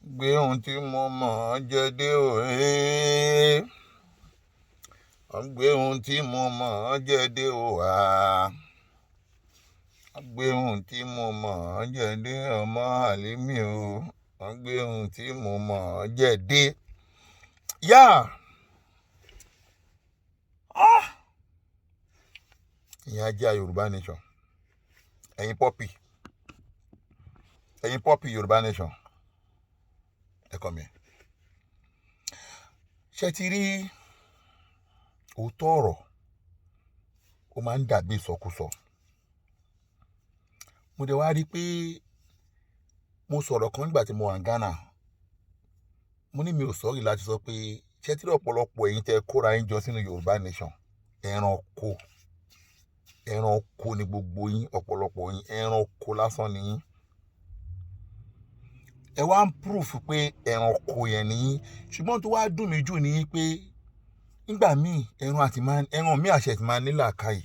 gbé ohun tí mo mọ̀ jẹ dé òwe. Gbé ohun tí mo mọ̀ jẹ dé òwà. Gbé ohun tí mo mọ̀ jẹ dé ọmọ àlímì o. Gbé ohun tí mo mọ̀ jẹ dé. Yá. Ìyẹn ajá Yorùbá nation. Ẹ̀yin pọ́pì Yorùbá nation. Ẹ kọ́ mi. Ṣé ti rí òótọ́ ọ̀rọ̀ ó máa ń dàbí ìsọkúsọ. Mo dẹ̀ wá rí pé mo sọ̀rọ̀ kan nígbà tí mo wà ní Ghana. Mo ní mi ò sọ́rí láti sọ pé ṣé tí ọ̀pọ̀lọpọ̀ ẹ̀yin tẹ́ kóra yín jọ sínú Yorùbá nation ẹranko ni gbogbo yín, ọ̀pọ̀lọpọ̀ yín ẹranko lásán ni yín. Ẹ wá ń proof pé ẹranko yẹn ni yín, ṣùgbọ́n tó wá dùn mí jù ni pé nígbà míì ẹran mi àṣẹ ti máa ní làákàyè.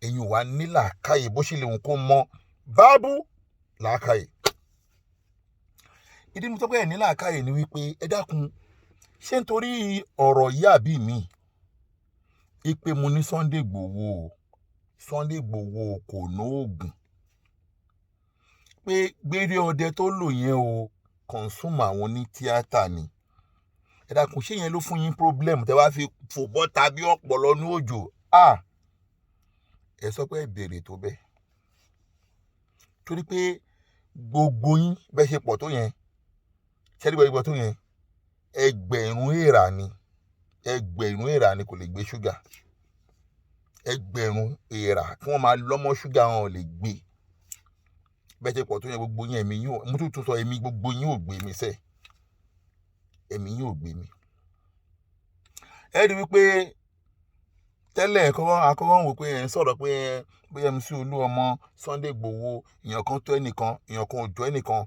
Ẹ̀yin ò wá ní làákàyè bó ṣe lè wù kó mọ báàbù làákàyè. Ìdí mi tó pé ẹ̀ ní làákàyè ni wípé ẹ dákun ṣé nítorí ọ̀rọ̀ yìí àbí mi ipe mo ní Sunday Igboho kò nóògùn pé gbére ọdẹ tó lò yẹn o consume àwọn ní tíátà ni. Ẹ dákun ṣé yẹn ló fún yín problem tẹ́ wá fi fò bọ́ tàbí ọpọlọ ní òjò. Ẹ sọ pé ẹ béèrè tó bẹ́ẹ̀ torí pé gbogbo yín bẹ́ẹ̀ ṣe pọ̀ tó yẹn ṣẹ́dígbọ́ tó yẹn ẹgbẹ̀rún èèrà ni kò lè gbé ṣúgà. Ẹgbẹ̀rún èèrà kí wọ́n máa lọ́mọ ṣúgà wọn ò lè gbé. Bẹ́ẹ̀ ṣe pọ̀ tó yẹn gbogbo yín ẹ̀mí yín mo tún sọ ẹ̀mí gbogbo yín ò gbé mi sẹ́. Ẹ̀mí yín ò gbé mi. Ẹ rí wípé tẹ́lẹ̀ akọ́kọ́ wò pé ẹ̀ ń sọ̀rọ̀ pé bóyá MC Olúọmọ Sunday Igboho èèyàn kan tó ẹnìkan èèyàn kan ò jọ ẹnìkan.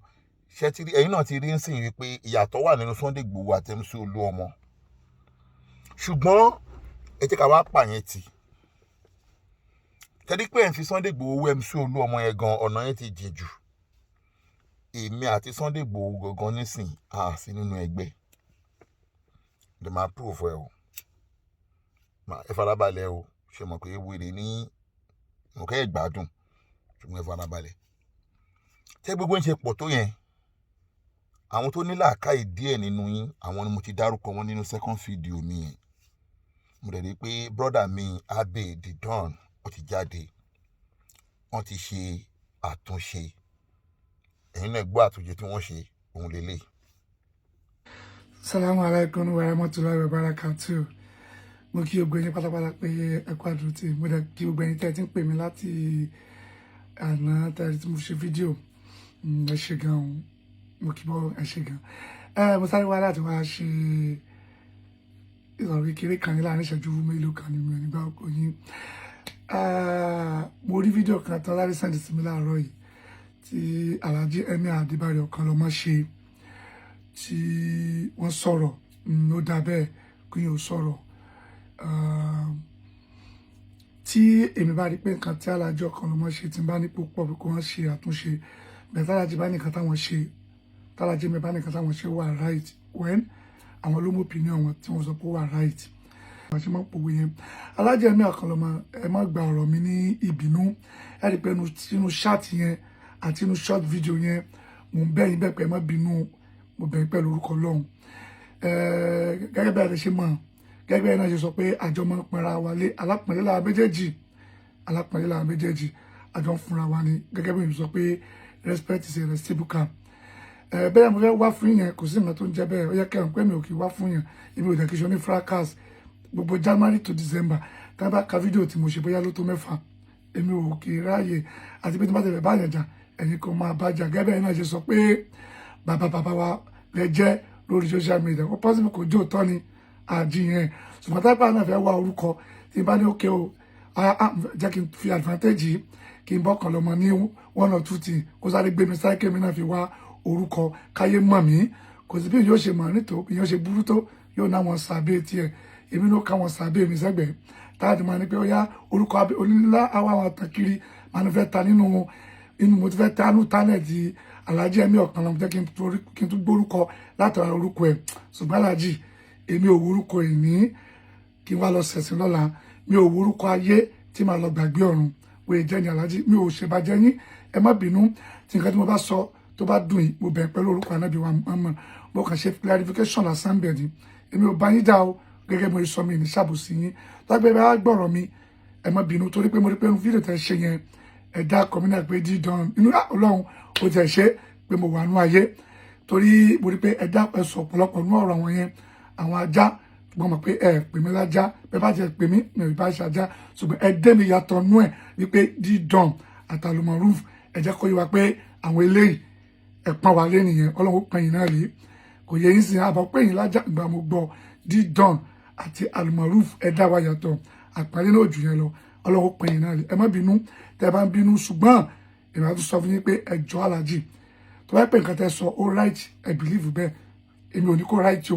Ẹ̀yin náà ti rí ń sìn wípé ìyàtọ̀ wà nínú Sunday Igboho àti MC Olúọmọ. Ṣùgbọ́n ẹ jẹ́ ká wá pààyàn tì. Tẹ́lí pé ẹ̀ ń fi Sunday Igboho MC Olúọmọ yẹn gan ọ̀nà yẹn ti jìn jù. Èmi àti Sunday Igboho gangan nísìn sí nínú ẹgbẹ́. Ẹ máa proof ẹ o. Ẹ farabalẹ̀ o. Ṣé mọ̀ pé wèrè ní nǹkan ẹ̀ gbádùn ṣùgbọ́n ẹ farabalẹ̀. Tẹ́ gbogbo ń ṣe pọ̀ tó yẹn àwọn tó ní làákàyè díẹ̀ nínú yín àwọn ni mo ti dárúkọ wọn nínú second video mi yẹn. Mo dẹ̀ rí pé brother mi Abe the Don ó ti jáde wọ́n ti ṣe àtúnṣe. Ẹ̀yin náà gbọ́ àtúnṣe tí wọ́n ṣe òun lélẹ̀. Salamu alaikum wa rahmatullahi wa barakatuh. Mo kí gbogbo yín pátápátá pé ẹ kú àdúró tí mo dẹ̀ kí gbogbo yín tẹ́ ti ń pè mí láti àná tẹ́lẹ̀ tí mo ṣe fídíò. Ẹ ṣé gan mo kí bọ́ ẹ ṣé gan. Mo sáré wá láti wá ṣe ìsọ̀rọ̀ kékeré kan ní láàrin ìṣẹ́jú mélòó kan ní mi ò ní gbà ọkọ yín. Mo rí fídíò kan tán láti sẹ́ndì sí mi láàárọ̀ yìí tí Alhaji Emabati ọ̀kan lọ́mọ ṣe tí wọ́n sọ̀rọ̀ ó dà bẹ́ẹ̀ kí yóò sọ̀rọ̀. Tí èmi bá rí pé nǹkan tí Alhaji ọ̀kan lọ́mọ ṣe tí n bá ní púpọ̀ pé kí wọ́n ṣe àtúnṣe bẹ́ẹ̀ Alhaji bá nìkan táwọn ṣe Alhaji mi bá nìkan táwọn ṣe wà right when àwọn ló mú opinion wọn tí wọ́n sọ pé wà right. Wọ́n ṣe máa ń pòwe yẹn. Alhaji Emabati ọ̀kan lọ́mọ ẹ má gba ọ̀rọ̀ mi ní ìbínú. Ẹ rí pé inú ṣáàtì yẹn àti inú short video yẹn mo ń bẹ̀ yín bẹ́ẹ̀ pé ẹ má bínú mo bẹ̀ yín pẹ̀lú orúkọ Ọlọ́run. Gẹ́gẹ́ bí ẹ ṣe mọ̀ gẹ́gẹ́ bí ẹ náà ṣe sọ pé àjọ máa ń pinra wa lé alápọ̀nlé lára méjèèjì àjọ ń fúnra wa ni gẹ́gẹ́ bí mo sọ pé respect is a reciprocal. Bẹ́ẹ̀ mo fẹ́ wá fún yẹn kò sí nǹkan tó ń jẹ́ bẹ́ẹ̀ ó yẹ kẹ́hìn pé mi ò kì í wá fún yẹn èmi ò dẹ̀ kí n ṣe ní fracas gbogbo January to December tá a bá ka fídíò tí mo ṣe bóyá ló tó 6 èmi ò kì í ráàyè àti pé tí wọ́n bá tẹ̀lé báyẹn jà ẹ̀yin kan máa bá jà gẹ́gẹ́ bẹ́ẹ̀ náà ṣe sọ pé bàbá wa lẹ jẹ́ lórí social media ó possible kò jó tọ́ ni àjiyàn ṣùgbọ́n tápá náà fẹ́ wá orúkọ tí n bá ní òkè o jẹ́ kí n fi advantage yìí kí n bọ́kàn lọ́mọ ní 1 or 2 things kó sáré gbé mi sáré kémi náà fi wá orúkọ káyé mọ̀ mí kò sí bí yóò ṣe mọ̀ nítò bí yóò ṣe burú tó yóò ná wọn sàbẹ̀ tiẹ̀ èmi ló ká wọn sàbẹ̀ mi sẹ́gbẹ̀ẹ́ táàdì máa ní pé ó yá orúkọ onílá àwa àwọn àtàn kiri máa ní fẹ́ ta nínú mo ti fẹ́ ta nínú tánẹ̀tì aláàjì ẹ̀mí ọ̀kan lọ́mọ jẹ́ kí n tún gbórúkọ látara orúkọ ẹ̀ ṣùgbọ́n aláàjì èmi ò wúrúkọ ìní kí n wá lọ ṣẹ̀sìn lọ́la mi ò wúrúkọ ayé tí màá lọ gbàgbé ọ̀run wòye jẹ́ ní aláàjì mi ò ṣèbàjẹ́ yín ẹ má bínú tí nǹkan tí mo bá sọ tó bá dùn yìí mo bẹ̀ pẹ̀lú orúkọ anábì wa mọ̀ mo kàn ṣe clarification lásán bẹ̀ ni èmi ò bá yín dá o gẹ́gẹ́ mo sọ mi ní ṣàbòsí yín lágbẹ́ bá gbọ́rọ̀ mi ẹ má bínú torí pé mo rí pé fídíò tẹ́ ṣe yẹn ẹ̀dá kọ̀mínà pé dídán inú ọlọ́run ó tẹ̀ ṣe pé mo wà nú ayé torí mo rí pé ẹ̀dá ẹ̀sọ̀ ọ̀pọ̀lọpọ̀ nú ọ̀rọ̀ àwọn yẹn àwọn ajá gbọ́n mọ̀ pé ẹ pè mí lájá bẹ́ẹ̀ bá jẹ́ pè mí mi ò bá ṣàjá ṣùgbọ́n ẹ dé mi yàtọ̀ nú ẹ̀ wípé dídán àtàlùmọ̀ rúf ẹ jẹ́ kó yé wa pé àwọn eléyìí ẹ̀pọ̀n wà lé nìyẹn ọlọ́run ó pẹ̀yìn náà rí kò yẹ yín sí àbọ̀ pẹ̀yìn lájà ìgbà mo gbọ́ dídán àti àlùmọ̀ rúf ẹ dá wa yàtọ̀ àpàlẹ́ náà jù yẹn lọ ọlọ́run ó pẹ̀yìn náà rí ẹ má bínú tẹ́ bá ń bínú ṣùgbọ́n èmi àti sọ fún yín pé ẹjọ́ alájì tó bá pè nǹkan tẹ́ sọ ó right ẹ believe bẹ́ẹ̀ èmi ò ní kó right o.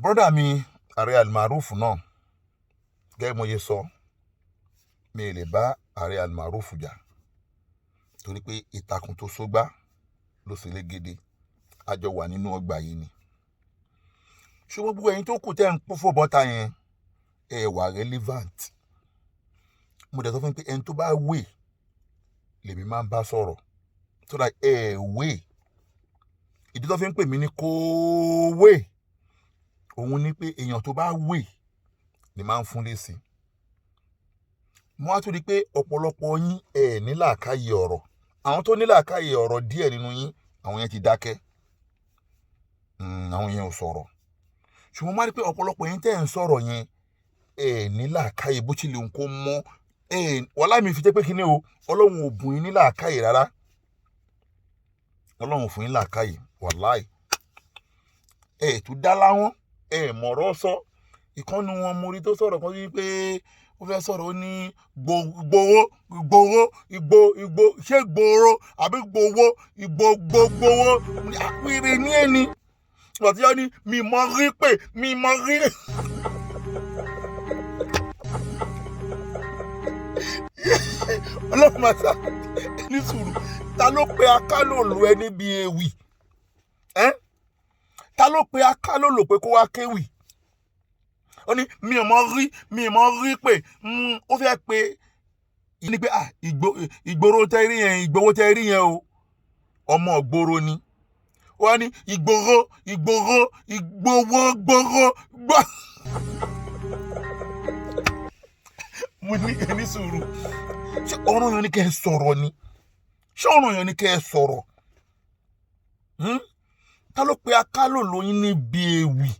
brọ́dà mi ààrẹ almarufu náà gẹ́gẹ́ mo yẹ sọ mi lè bá ààrẹ almarufu jà torí pé ìtàkùn tó sógbá ló sì légede àjọ wà nínú ọgbà yìí ni ṣùgbọ́n gbogbo ẹ̀yin tó kù tẹ́ ń pọ́fọ́ bọ́ta yẹn ẹ wà relevant mo dẹ̀ sọ fún yín pé ẹni tó bá wè lèmi máa ń bá sọ̀rọ̀ tó dà ẹ wè ìdí tó fi ń pè mí ní kó wè òun ni pé èèyàn tó bá wè ni máa ń fún lésì mo wá tún rí i pé ọ̀pọ̀lọpọ̀ yín ẹ̀ ní làákàyè ọ̀rọ̀ àwọn tó ní làákàyè ọ̀rọ̀ díẹ̀ nínú yín àwọn yẹn ti dákẹ́ àwọn yẹn ò sọ̀rọ̀ ṣùgbọ́n mo wá rí i pé ọ̀pọ̀lọpọ̀ yín tẹ́ ẹ̀ ń sọ̀rọ̀ yẹn ẹ̀ ní làákàyè bó tilẹ̀ ń kó mọ́ wàhálà mi fi jẹ́ pé kí ni o ọlọ́run ò bùn yín ní làákàyè rárá ọlọ́run fún yín làákàyè wàláì tún dá láwọn mọ̀rọ̀ sọ ìkànnì wọn mo rí tó sọ̀rọ̀ kan sí pé ó fẹ́ sọ̀rọ̀ ó ní gbowó ṣé gbòòrò àbí gbowó gbowó àpèrè ní ẹni ọ̀tí ó ní mi mọ rí pé mi mọ rí. ọlọ́run máa sá ní sùúrù ta ló pe akálòlò ẹ níbi ewì ta ló pe akálòlò pé kó wá kéwì ó ní mi ò mọ rí pé ó fẹ́ pe ní pé ìgboro tẹ́ rí yẹn Ìgbòho tẹ́ rí yẹn o ọmọ ìgboro ni ó wá ní Ìgbòho gbọ́. mo ní ẹni sùúrù ṣé ọ̀rọ̀ yẹn ni kẹ́ ẹ sọ̀rọ̀ ni ṣé ọ̀rọ̀ yẹn ni kẹ́ ẹ sọ̀rọ̀ ta ló pe akálòlò yín níbi ewì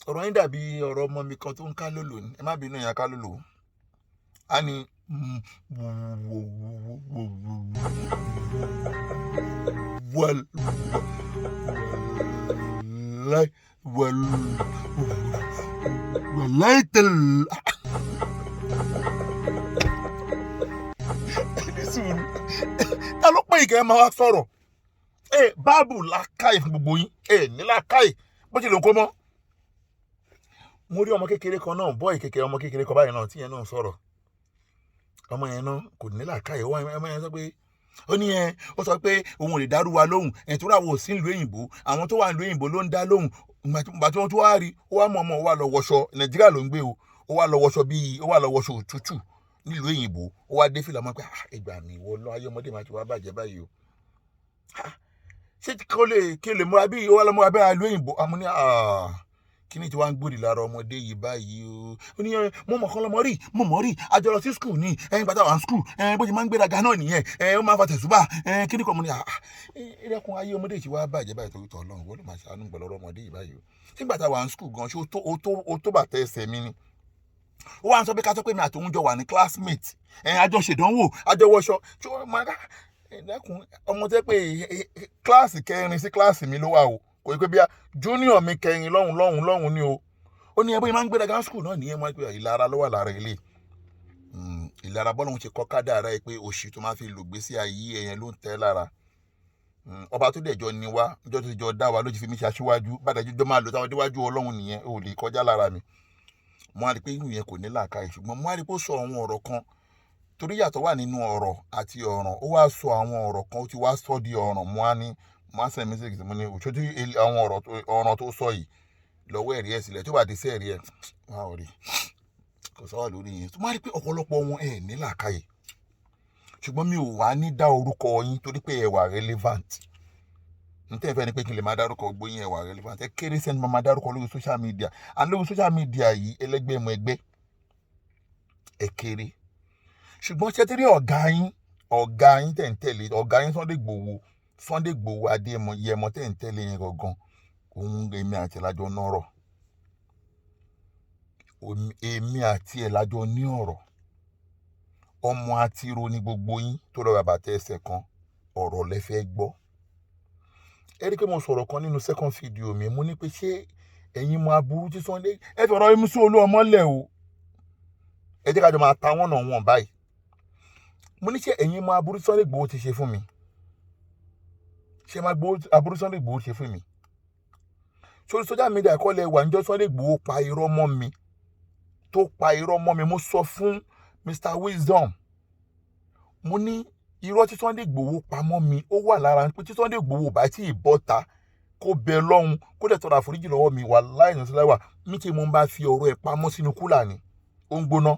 ọ̀rọ̀ yín dàbí ọ̀rọ̀ ọmọ mi kan tó ń kálòlò ni ẹ má bínú yẹn kálòlò á ní wàláì tẹ̀lé. ta ló pé ìkẹ́ máa wá sọ̀rọ̀ báàbù làákàyè fún gbogbo yín ní làákàyè bó ti lè kó mọ́. mo rí ọmọ kékeré kan náà bọ́ọ̀ kékeré ọmọ kékeré kan báyìí náà tí yẹn náà sọ̀rọ̀ ọmọ yẹn náà kò ní làákàyè ọmọ yẹn sọ pé ó sọ pé òun ò lè dárú wa lóhùn tó rà wò sí ìlú òyìnbó àwọn tó wà ìlú òyìnbó ló ń dá lóhùn ìgbà tí wọ́n tún wá rí ó wá mọ̀ ọmọ ó wá lọ wọṣọ Nàìjíríà ló ń gbé o ó wá lọ wọṣọ òtútù nílùú òyìnbó ó wá dé fìlà mọ́ pé ìgbà mi wọ lọ ayé ọmọdé máa ti wá bàjẹ́ báyìí o ṣé kí lè múra bí ó wá lọ múra bí ìlú òyìnbó àmọ́ ní kí ni tí wàá ń gbòdì lára ọmọdé yìí báyìí o ó ní mo mọ̀ kan lọ́mọ rí àjọ lọ sí skul ní bàtà wà ní skul bó ṣe máa ń gbéraga náà nìyẹn ó máa ń fa tẹ̀sùbà kí ni kò mú ní ẹ̀rẹ́kùn ayé ọmọdé yìí wá bàjẹ́ báyìí torí tọ́ ọlọ́run wọ́n ló máa ṣàánú gbọ́lọ́rọ́ ọmọdé yìí báyìí o tí bàtà wà ní skul gan ṣé ó tó bàtà ẹsẹ̀ mi ni ó wá ń sọ pé ká sọ pé mi àti òun jọ wà ní classmate àjọ ṣèdánwò àjọ wọṣọ tí ó máa ẹ̀rẹ́kùn ọmọ tẹ́ pé kíláàsì kẹrin sí kíláàsì mi ló wà o kò yẹ pé bí junior mi kẹrin lọ́hùn ni o ó ní ẹbí máa ń gbéraga skul náà nìyẹn máa ń pè ìlara ló wà lára ilé ìlara bọ́lá òun ṣe kọ́ kádàrá ẹ pé òṣì tó máa fi lògbé sí ayé ẹ̀yẹn ló ń tẹ́ lára ọba tó dẹ̀jọ́ ni wá ọjọ́ tó jọ dá wa ló ti fi mí ṣe aṣíwájú bàdájú jọ máa lò táwọn déwájú ọlọ́run nìyẹn ò lè kọjá lára mi mo á rí i pé inú yẹn kò ní làákàyè ṣùgbọ́n mo á rí i pé ó sọ àwọn ọ̀rọ̀ kan torí yàtọ̀ wà nínú ọ̀rọ̀ àti ọ̀ràn ó wá sọ àwọn ọ̀rọ̀ kan ó ti wá sọ di ọ̀ràn mo á ní mo á send message mo ní òṣòtú àwọn ọ̀ràn tó sọ yìí lọ́wọ́ ẹ̀rí ẹ̀ sílẹ̀ tó bá ti sẹ́ẹ̀rí ẹ̀ wá ò rí kò sọ́wọ́ lórí yẹn tó máa rí pé ọ̀pọ̀lọpọ̀ wọn ẹ̀ ní làákàyè ṣùgbọ́n mi ò wá ní dá orúkọ yín torí pé ẹ wà relevant n tẹ́ fẹ́ ni pé kí n lè máa dárúkọ gbóyin ẹ wà relevant ẹ kéré sẹ́ni máa dárúkọ lórí social media and lórí social media yìí ẹlẹ́gbẹ́ mọ ẹgbẹ́ ẹ kéré ṣùgbọ́n ṣé tí rí ọ̀gá yín tẹ̀ ń tẹ̀lé ọ̀gá yín Sunday Igboho Adéyẹmọ tẹ̀ ń tẹ̀lé yẹn gangan òun èmi àti ẹ̀ lájọ nọ́rọ̀ èmi àti ẹ̀ lájọ ní ọ̀rọ̀ ọmọ àtiro ní gbogbo yín tó lọ bàbá tẹ ẹsẹ̀ kan ọ̀rọ̀ lẹ fẹ́ gbọ́ ẹ rí i pé mo sọ̀rọ̀ kan nínú second video mi mo ní pé ṣé ẹ̀yin mọ aburú tí Sunday ẹ fi ọ̀rọ̀ MC Olúọmọ lẹ̀ o ẹ jẹ́ ká jọ máa ta wọ́n náà wọ̀n báyìí mo ní ṣé ẹ̀yin mọ aburú tí Sunday Igboho ti ṣe fún mi ṣé máa gbọ́ aburú Sunday Igboho ṣe fún mi sórí social media kọ́lẹ̀ wà níjọ́ Sunday Igboho pa irọ́ mọ́ mi tó pa irọ́ mọ́ mi mo sọ fún Mr. Wisdom mo ní irọ́ tí Sunday Igboho pa mọ́ mi ó wà lára pé tí Sunday Igboho bá tí ì bọ́ta kó bẹ lọ́hùn kó dẹ̀ tọrọ àforíjì lọ́wọ́ mi wà láìní síláwà ní kí mo bá fi ọ̀rọ̀ ẹ̀ pamọ́ sínú kúlà ni ó ń gbóná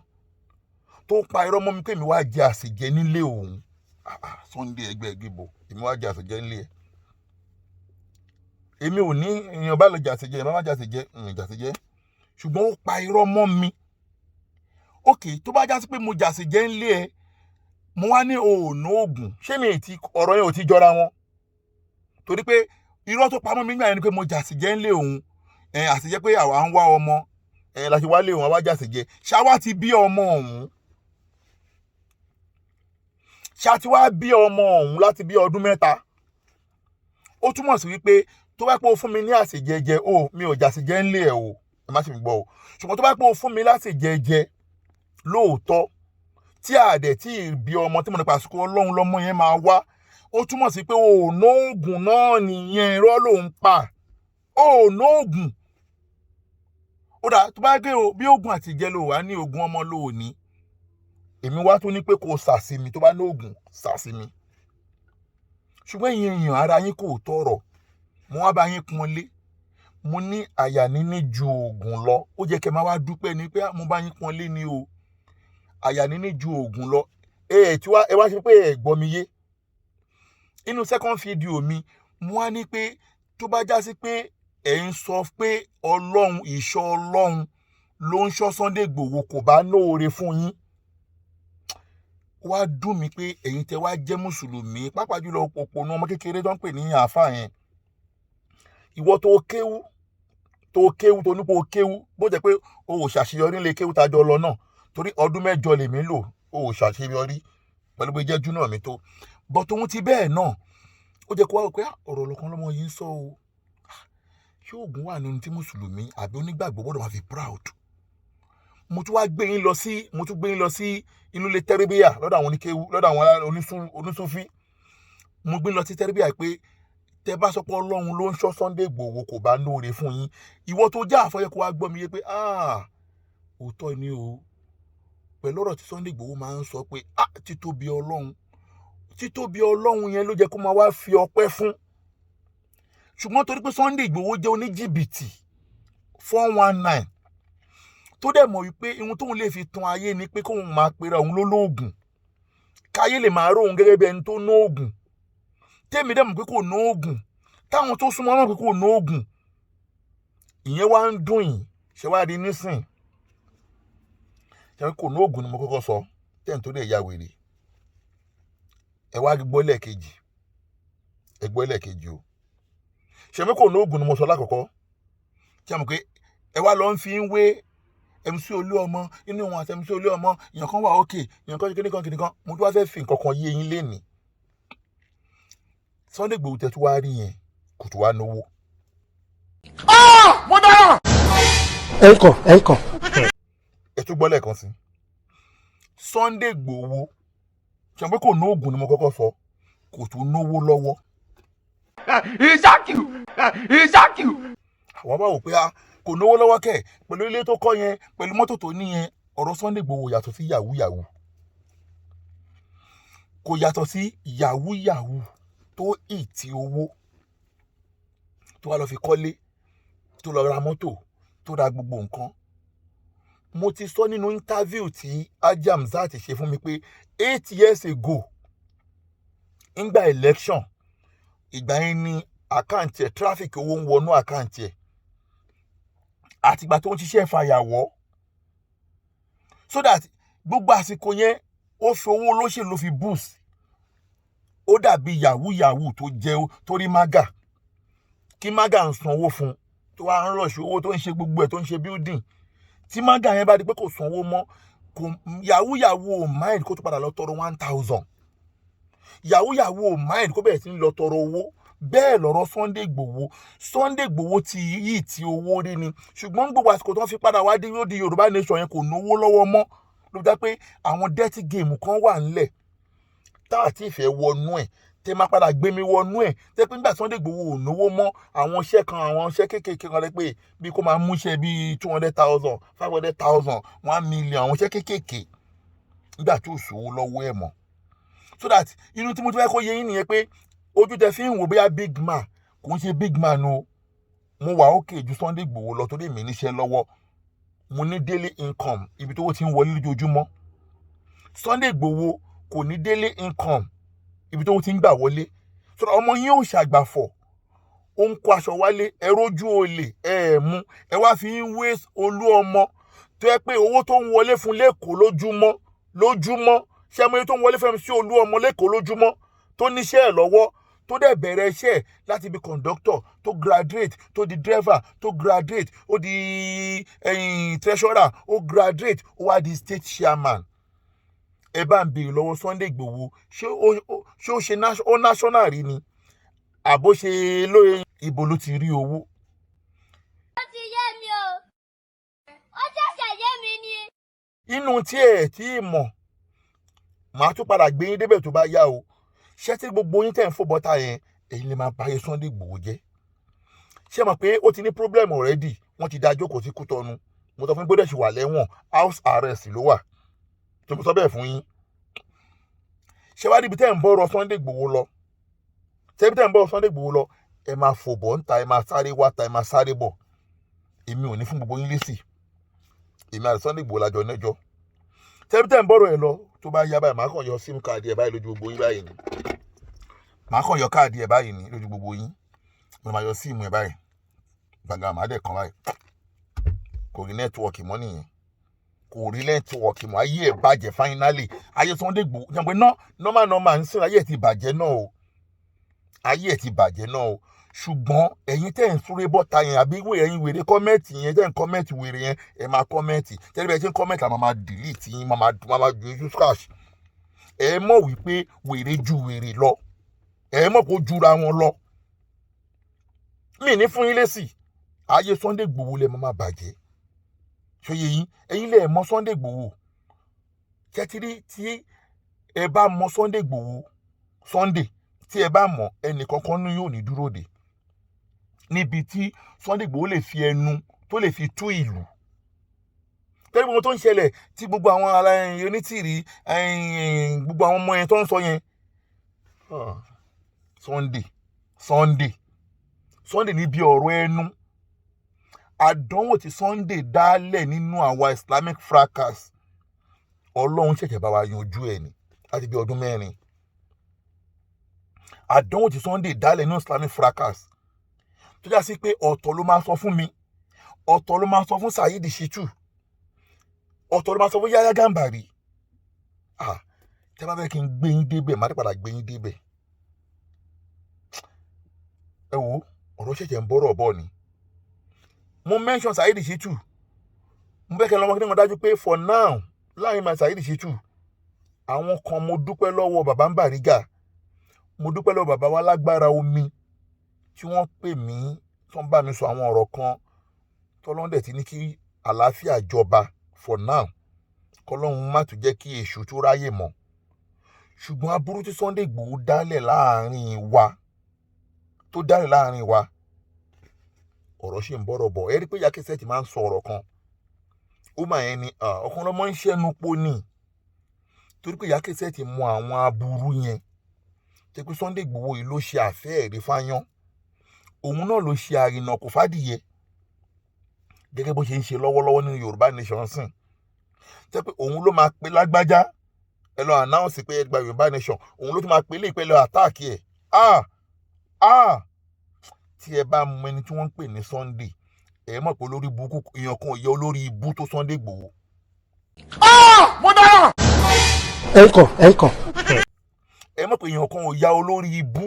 tó pa irọ́ mọ́ mi pé mi wá jẹ àsìjẹ nílé òun Sunday ẹgbẹ́ ìgbìbò èmi wá jẹ àsìjẹ nílé ẹ̀ èmi ò ní èèyàn bá lọ jẹ àsìjẹ èèyàn bá má jẹ àsìjẹ jẹ àsìjẹ ṣùgbọ́n ó pa irọ́ mọ́ mi ókè tó bá já sí pé mo jẹ àsìjẹ nílé ẹ̀ mo wá ní òònà oògùn ṣé mi ti ọ̀rọ̀ yẹn ò ti jọra wọn torí pé irọ́ tó pamọ́ mi nígbà yẹn ni pé mo jà sí jẹ́ ńlé òun àsìjẹ́ pé àwa ń wá ọmọ láti wá lé òun àwa jà sí jẹ́ ṣáwá ti bí ọmọ ọ̀hún ṣáti wá bí ọmọ ọ̀hún láti bí ọdún 3 ó túmọ̀ sí wípé tó bá pé o fún mi ní àsìjẹjẹ mi ò jà sí jẹ́ ńlé ẹ̀ o ẹ má sì mi gbọ́ o ṣùgbọ́n tó bá pé o fún mi lásìjẹjẹ lóòótọ́ tí àdẹ̀ tí ìbí ọmọ tí mo nípa àsìkò Ọlọ́run lọ́mọ yẹn máa wá ó túmọ̀ sí pé òònà oògùn náà nìyẹn irọ́ ló ń pa òònà oògùn ó dà tó bá gbé o bí oògùn àtijẹ́ ló wà ní oògùn ọmọ ló ní èmi wá tó ní pé kò sàsí mi tó bá ní oògùn sàsí mi ṣùgbọ́n ìyẹn èèyàn ara yín kò tọrọ mo wá bá yín pọn lé mo ní àyà níní ju oògùn lọ ó jẹ́ kẹ́ máa wá dúpẹ́ ní pé mo bá yín pọn lé ní o àyà níní ju oògùn lọ ẹ wá ṣe pé ẹ gbọ́ mi yé inú second video mi mo wá ní pé tó bá já sí pé ẹ ń sọ pé Ọlọ́run ìṣọ́ Ọlọ́run ló ń ṣọ́ Sunday Igboho kò bá nóore fún yín wá dùn mí pé ẹ̀yin tẹ́ wá jẹ́ mùsùlùmí pàápàá jùlọ òpònú ọmọ kékeré tó ń pè ní àáfàá yẹn ìwọ tó kéwú tó nípo kéwú bó jẹ́ pé o ò ṣàṣeyọrí nílé kéwú tájọ lọ náà torí ọdún 8 lèmi lò o ò ṣàṣeyọrí pẹ̀lú pé jẹ́ júnà mi tó bọ́ tóun ti bẹ́ẹ̀ náà ó jẹ́ kó wá pé ọ̀rọ̀ lọ́kàn lọ́mọ yìí ń sọ o ṣé oògùn wà nínú tí mùsùlùmí àbí onígbàgbọ́ gbọ́dọ̀ máa fi proud mo tún gbé yín lọ sí inú ilé tẹ́rẹ́bíyà lọ́dọ̀ àwọn oníkéwú lọ́dọ̀ àwọn onísúfí mo gbé lọ sí tẹ́rẹ́bíyà pé tẹ́ bá sọ pé Ọlọ́run ló ń ṣọ́ Sunday Igboho kò bá lóore fún yín ìwọ tó já àfọyẹ́ kó wá gbọ́ mi yé pé òótọ́ ni o pẹ̀lú ọ̀rọ̀ tí Sunday Igboho máa ń sọ pé títóbi Ọlọ́run yẹn ló jẹ́ kó máa wá fi ọpẹ́ fún ṣùgbọ́n torí pé Sunday Igboho jẹ́ oníjìbìtì 419 tó dẹ̀ mọ̀ wípé ihun tóun lè fi tan ayé ni pé kóun máa pera òun lólóògùn káyé lè máa róhun gẹ́gẹ́ bí ẹni tó nóògùn tèmi dẹ̀ mọ̀ pé kò nóògùn táwọn tó súnmọ́ náà pé kò nóògùn ìyẹn wá ń dùn yìí ṣe wá di nísìn ṣe kò nóògùn ni mo kọ́kọ́ sọ tẹ́ǹ tó dẹ̀ ya wèrè ẹ wá gbọ́ lẹ́ẹ̀kejì o ṣe kò nóògùn ni mo sọ lákọ̀ọ́kọ́ ṣe mọ̀ pé ẹ wá lọ ń fi ń wé MC Olúọmọ inú wọn àti MC Olúọmọ èèyàn kan wà òkè èèyàn kan kìnìkan mo tún wá fẹ́ fi nǹkan kan yé yín lénìí Sunday Igboho tẹ́ tún wá rí yẹn kò tún wá náwó. mo dára. ẹ kàn. ẹ tún gbọ́ lẹ́ẹ̀kan sí Sunday Igboho ṣe pé kò ná oògùn ni mo kọ́kọ́ sọ kò tún náwó lọ́wọ́. ìṣàkìú. àwọn bá wò pé kò náwó lọ́wọ́ kẹ̀ pẹ̀lú ilé tó kọ́ yẹn pẹ̀lú mọ́tò tó ní yẹn ọ̀rọ̀ Sunday Igboho yàtọ̀ sí yahoo kò yàtọ̀ sí yahoo tó ìtì owó tó wá lọ fi kọ́lé, tó lọ ra mọ́tò, tó ra gbogbo nǹkan. Mo ti sọ nínú interview tí Haji Hamzat ṣe fún mi pé 8 years ago nígbà election, ìgbà yẹn ni àkáǹtì ẹ̀ traffic owó ń wọnú àkáǹtì ẹ̀ àtìgbà tó ń ṣiṣẹ́ fàyàwọ́, so that gbogbo àsìkò yẹn ó fi owó olóṣèlú fi boost. Ó dàbí yahoo tó jẹ́ tó rí maga, kí maga ń sanwó fún, tó wá ń rush owó, tó ń ṣe gbogbo ẹ̀, tó ń ṣe building. Tí maga yẹn bá di pé kò sanwó mọ́, yahoo ò mind kó tó padà lọ tọrọ 1,000. Yahoo ò mind kó bẹ̀rẹ̀ sí ní lọ tọrọ owó. Bẹ́ẹ̀ lọ̀rọ̀ Sunday Igboho ti yí ti owó rí ni, ṣùgbọ́n gbogbo àsìkò tó ń fi padà wá dé yóò di Yorùbá nation yẹn kò náwó lọ́wọ́ mọ́. Ló jẹ́ pé àwọn dirty game kan wà ńlẹ̀ tá àti ìfẹ́ wọnú ẹ̀, tẹ́ máa padà gbé mi wọnú ẹ̀. Tẹ́ pé nígbà Sunday Igboho ò náwó mọ́, àwọn iṣẹ́ kéékèèké kan lẹ́ pé bí kò máa mú iṣẹ́ bí 200,000, 500,000, 1 million, àwọn iṣẹ́ kéékèèké nígbà tí ò sówó lọ́wọ́ ẹ̀ mọ́. So that inú tí mo ti fẹ́ kó yé yín nìyẹn pé ojú tẹ fi ń wò bóyá big man, kò ń ṣe big man o. Mo wà okay ju Sunday Igboho lọ torí èmi níṣẹ́ lọ́wọ́. Mo ní daily income, ibi tó ti ń wọlé lójoojúmọ́. Sunday Igboho kò ní daily income, ibi tó ti ń gbà wọlé. So ọmọ yín ò ṣàgbàfọ̀, ó ń kó aṣọ wálé, ẹ rójú olè, ẹ mú, ẹ wá fi ń wé Olúọmọ tó yẹ pé owó tó ń wọlé fún lẹ́kọ̀ọ́ lójúmọ́, ṣé mo ní tó ń wọlé fún sí Olúọmọ lẹ́kọ̀ọ́ lójúmọ́, tó níṣẹ́ ẹ̀ lọ́wọ́, tó dẹ̀ bẹ̀rẹ̀ iṣẹ́ láti bí conductor, tó graduate, tó di driver, tó graduate, ó di treasurer, ó graduate, ó wá di state chairman. Ẹ bá ń béèrè lọ́wọ́ Sunday Igboho, ṣé ó ṣe national rí ni? Àbó ṣe lóye ibo ló ti rí owó? Ó ti yé mi o. Ó ṣẹ̀ṣẹ̀ yé mi ni. Inú tí ẹ̀ tí ì mọ̀, màá tún padà gbé yín débẹ̀ tó bá yá o. Ṣé tí gbogbo yín tẹ̀ ń fò bọ́tà yẹn, ẹ̀yin lè máa báyé Sunday Igboho jẹ́? Ṣé mọ̀ pé ó ti ní problem already? Wọ́n ti dá jókòó sí Kútọ́nù. Mo sọ fún gbọ́dọ̀ ṣì wà lẹ́wọ̀n, house arrest ló wà. Tó mo sọ bẹ́ẹ̀ fún yín. Ṣé wá níbi tẹ́ ń bọ̀rọ̀ Sunday Igboho lọ? Ṣé ibi tẹ́ ń bọ̀rọ̀ Sunday Igboho lọ? Ẹ máa fò bọ̀ ń ta, ẹ máa sáré wá ta, ẹ máa sáré bọ̀. Èmi ò ní fún gbogbo yín lésì. Èmi àti Sunday Igboho lájọ nẹ́jọ́. Ṣé ibi tẹ́ ń bọ̀rọ̀ ẹ lọ tó bá yá báyìí, màá kàn yọ sim card ẹ báyìí lójú gbogbo yín báyìí ni. Màá kàn yọ káàdì ẹ báyìí ní lójú gbogbo yín. Mo máa yọ sim ẹ báyìí. Gbàgà màá dẹ̀ kan báyìí. Kò rí nẹ́tíwọ̀kì mọ́ nìyẹn. Kò rí nẹ́tíwọ̀kì mọ́. Ayé ẹ̀ bàjẹ́ finally. Ayé Sunday Igboho jẹ́ pé normal ń sìn, ayé ẹ̀ ti bàjẹ́ náà o. Ayé ẹ̀ ti bàjẹ́ náà o. Ṣùgbọ́n ẹ̀yin tẹ́ ń súré bọ́ta yẹn àbí ẹ̀yin wèrè kọ́mẹ́ǹtì yẹn, tẹ́ ń kọ́mẹ́ǹtì wèrè yẹn, ẹ máa kọ́mẹ́ǹtì. Tẹ́lẹ̀ bẹ́ẹ̀ ṣe ń kọ́mẹ́ǹtì àmọ́ máa delete yín, máa ju ojú scratch. Ẹ mọ̀ wípé wèrè ju wèrè lọ. Ẹ mọ̀ kó jura wọn lọ. Mi ní fún yín lésì. Ayé Sunday Igboho lẹ máa bàjẹ́. Ṣòye yín, ẹ̀yin lẹ mọ̀ Sunday Igboho. Kẹ́tìrí tí ẹ bá mọ̀ Sunday Igboho, Sunday tí ẹ bá mọ̀, ẹnì kankan ní yóò ní dúró dè. Níbi tí Sunday Igboho lè fi ẹnu tó lè fi tú ìlú. Tẹ́lẹ̀ gbogbo tó ń ṣẹlẹ̀ tí gbogbo àwọn onítìrí, gbogbo àwọn ọmọ yẹn tó ń sọ yẹn. Sunday níbi ọ̀rọ̀ ẹnu. Àdánwò tí Sunday dálẹ̀ nínú àwa Islamic fracas, Ọlọ́run ṣẹ̀ṣẹ̀ bá wa yanjú ẹ̀ ní láti bí ọdún 4. Àdánwò tí Sunday dálẹ̀ nínú Islamic fracas tó já sí pé ọ̀tọ̀ ló máa sọ fún mi, ọ̀tọ̀ ló máa sọ fún Saheed Shittu, ọ̀tọ̀ ló máa sọ fún Yahya Gambari. Tẹ́ bá fẹ́ kí n gbé yín débẹ̀, má dé padà gbé yín débẹ̀. Ẹ wo ọ̀rọ̀ ṣẹ̀ṣẹ̀ ń bọ̀rọ̀ bọ̀ ni. Mo mention Saheed Shittu. Mo fẹ́ kẹ́ lọ́mọ kí wọ́n dájú pé for now láàrin ma Saheed Shittu, àwọn kan mo dúpẹ́ lọ́wọ́ bàbá ń Bàrígà. Mo dúpẹ́ lọ́wọ́ bàbá wa lágbára omi tí wọ́n pè mí, tí wọ́n bá mi sọ àwọn ọ̀rọ̀ kan tọ́lọ́run dẹ̀ ti ní kí àlàáfíà jọba for now. Kọ́lọ́run má tún jẹ́ kí èṣù tó ráyè mọ́. Ṣùgbọ́n aburú tí Sunday Igboho dálẹ̀ láàrin wa, ọ̀rọ̀ ṣì ń bọ̀rọ̀ bọ̀. Ẹ rí pé Ìyá Kẹ́sẹ́ẹ̀tì máa ń sọ ọ̀rọ̀ kan. Ó mà yẹn ni ọkàn ọmọ ń ṣẹ́nu po ni. torí pé ìyá Kẹ́sẹ̀ ti mọ àwọn aburú yẹn tẹ́ pé Sunday Igboho yìí ló ṣe àfẹ́ẹ̀rí fáyán òun náà ló ṣe àrìnà kò fàdìyẹ gẹ́gẹ́ bó ṣe ń ṣe lọ́wọ́lọ́wọ́ nínú Yorùbá nation sìn tẹ́ pé òun ló máa pe lágbájá ẹ lọ announce pé ẹ gba Yorùbá nation òun ló tún máa pe lé ìpẹ́lẹ̀ àtáàkì ẹ̀ tí ẹ bá mọ ẹni tí wọ́n ń pè ní Sunday ẹ mọ̀ pé olórí ibú èèyàn kan ò yẹ olórí ibú tó Sunday Igboho. mo dára. ẹ kọ. ẹ mọ̀ pé èèyàn kan ò ya olórí ibú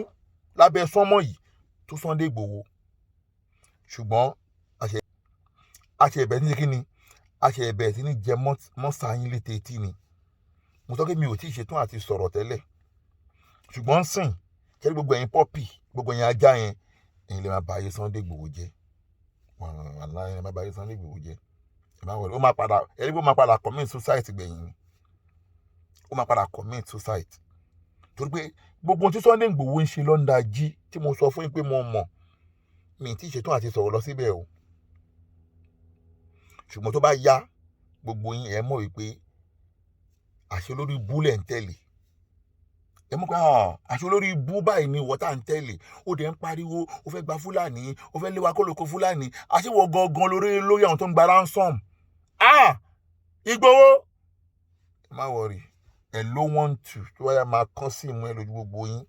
lábẹ́ sánmọ̀ yìí tó Sunday Igboho ṣùgbọ́n àṣẹ ẹ̀bẹ̀ ní kí ni àṣẹ ẹ̀bẹ̀ tí ní jẹ mọ́sáyín létí etí ni mo sọ pé mi ò tí ì ṣetán àti sọ̀rọ̀ tẹ́lẹ̀ ṣùgbọ́n sìn kẹ́lí gbogbo ẹ̀yin pọ́pì gbogbo ẹ̀yin ajá yẹn ẹ̀yin lè máa bá ayé Sunday Igboho jẹ́ wàhálà ẹ̀ máa bá ayé Sunday Igboho jẹ́ ẹ̀ máa wọlé ó máa padà commit suicide gbẹ̀yìn ni ó máa padà commit suicide torí pé gbogbo ohun tí Sunday Igboho ń ṣe lọ́ndà jí tí mo sọ fún yín pé mo mọ̀ mi tí ì ṣetán àti sọ̀rọ̀ lọ síbẹ̀ o ṣùgbọ́n tó bá yá gbogbo yín ẹ mọ̀ wípé àṣẹ olórí ibú lẹ̀ ń tẹ̀lé ẹ mọ̀ pé àṣẹ olórí ibú báyìí ni ìwọ tá à ń tẹ̀lé ó dẹ̀ ń pariwo ó fẹ́ gba Fúlàní ó fẹ́ lé wa kó lóko Fúlàní àṣewọ̀ gangan lórí àwọn tó ń gba ransom Igboho ẹ má wọrí ẹ ló wọ́n tù tó wáyà máa kán sí ìmú ẹ lójú gbogbo yín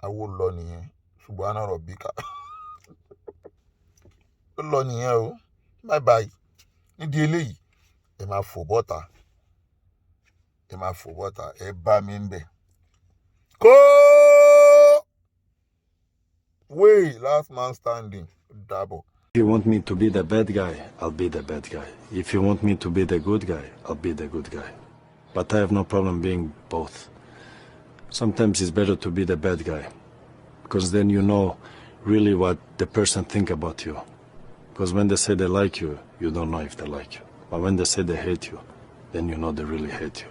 àwo lọ nìyẹn ṣùgbọ́n àná rọ̀ bí ká ó lọ nìyẹn o bye bye nídìí eléyìí ẹ máa fò bọ́ta ẹ bá mi ń bẹ̀ kó wait last man standing dàbọ̀. If you want me to be the bad guy, I'll be the bad guy. If you want me to be the good guy, I'll be the good guy. But I have no problem being both. Sometimes it's better to be the bad guy, because then you know really what the person think about you. Because when they say they like you, you don't know if they like you. But when they say they hate you, then you know they really hate you.